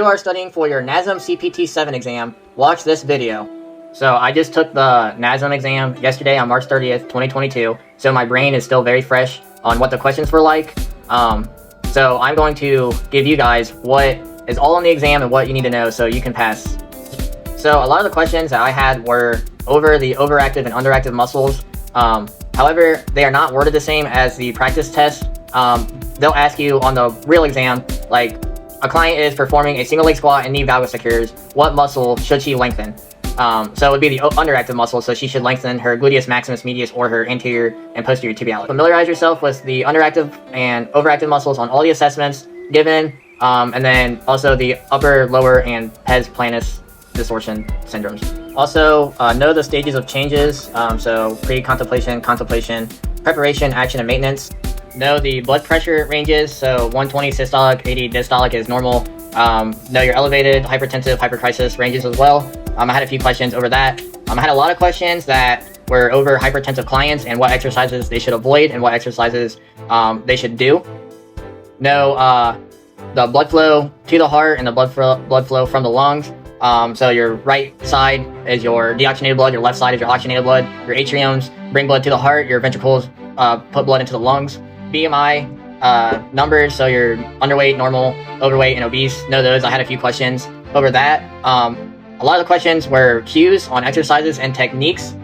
you are studying for your Nasm CPT-7 exam, watch this video. So I just took the Nasm exam yesterday on March 30th, 2022, so my brain is still very fresh on what the questions were like. So I'm going to give you guys what is all on the exam and what you need to know so you can pass. So a lot of the questions that I had were over the overactive and underactive muscles. However, they are not worded the same as the practice test. They'll ask you on the real exam, like, a client is performing a single leg squat and knee valgus secures. What muscle should she lengthen? So it would be the underactive muscle, so she should lengthen her gluteus maximus medius or her anterior and posterior tibialis. Familiarize yourself with the underactive and overactive muscles on all the assessments given, and then also the upper, lower, and pes planus distortion syndromes. Also, know the stages of changes, so pre-contemplation, contemplation, preparation, action, and maintenance. Know the blood pressure ranges, so 120 systolic, 80 diastolic is normal. Know your elevated, hypertensive, hypercrisis ranges as well. I had a few questions over that. I had a lot of questions that were over hypertensive clients and what exercises they should avoid and what exercises they should do. Know the blood flow to the heart and the blood flow from the lungs. So your right side is your deoxygenated blood, your left side is your oxygenated blood. Your atriums bring blood to the heart, your ventricles put blood into the lungs. BMI numbers, so you're underweight, normal, overweight, and obese. Know those. I had a few questions over that. A lot of the questions were cues on exercises and techniques.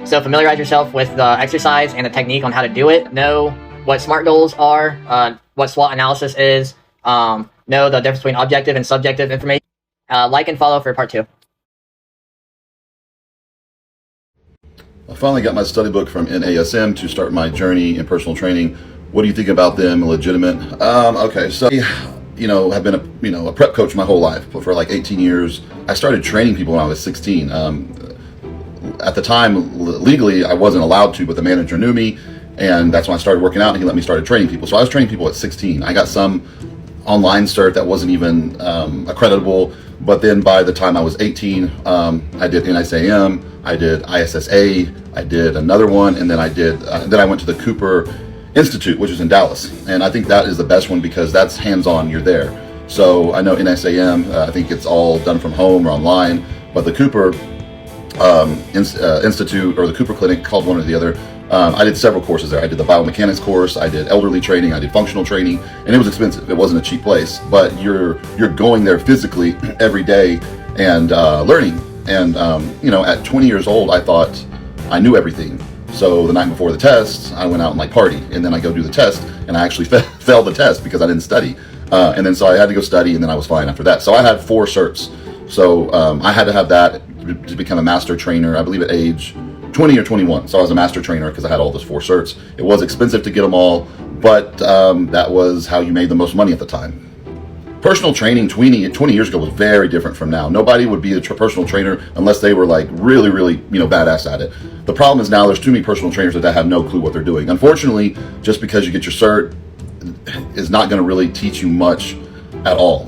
So familiarize yourself with the exercise and the technique on how to do it. Know what SMART goals are, what SWOT analysis is. Know the difference between objective and subjective information. Like and follow for part 2. I finally got my study book from NASM to start my journey in personal training. What do you think about them? Legitimate? Okay, so have been a prep coach my whole life for like 18 years. I started training people when I was 16. At the time, legally, I wasn't allowed to, but the manager knew me, and that's when I started working out, and he let me start training people. So I was training people at 16. I got some online cert that wasn't even accreditable, but then by the time I was 18, I did NSAM, I did ISSA, I did another one, and then I went to the Cooper Institute, which is in Dallas, and I think that is the best one because that's hands-on. You're there. So I know NSAM, I think it's all done from home or online, but the Cooper Institute or the Cooper Clinic, called one or the other, I did several courses there. I did the biomechanics course, I did elderly training, I did functional training, and it was expensive. It wasn't a cheap place, but you're going there physically every day and learning. And at 20 years old, I thought I knew everything. So the night before the test, I went out and party, and then I go do the test, and I actually failed the test because I didn't study. And then so I had to go study, and then I was fine after that. So I had 4 certs. So I had to have that to become a master trainer, I believe at age 20 or 21. So I was a master trainer because I had all those 4 certs. It was expensive to get them all, but that was how you made the most money at the time. Personal training 20 years ago was very different from now. Nobody would be a personal trainer unless they were like really, really, badass at it. The problem is now there's too many personal trainers that have no clue what they're doing. Unfortunately, just because you get your cert is not going to really teach you much at all.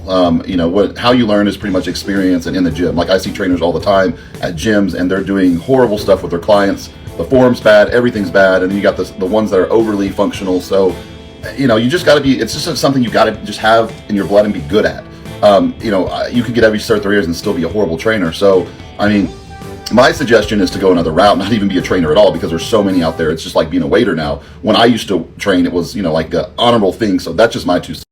How you learn is pretty much experience and in the gym. Like I see trainers all the time at gyms and they're doing horrible stuff with their clients. The form's bad, everything's bad, and then you got the ones that are overly functional. So you just got to be, it's just something you got to just have in your blood and be good at. You could get every cert there is and still be a horrible trainer. So, my suggestion is to go another route, not even be a trainer at all, because there's so many out there. It's just like being a waiter now. When I used to train, it was, like an honorable thing. So that's just my 2 cents.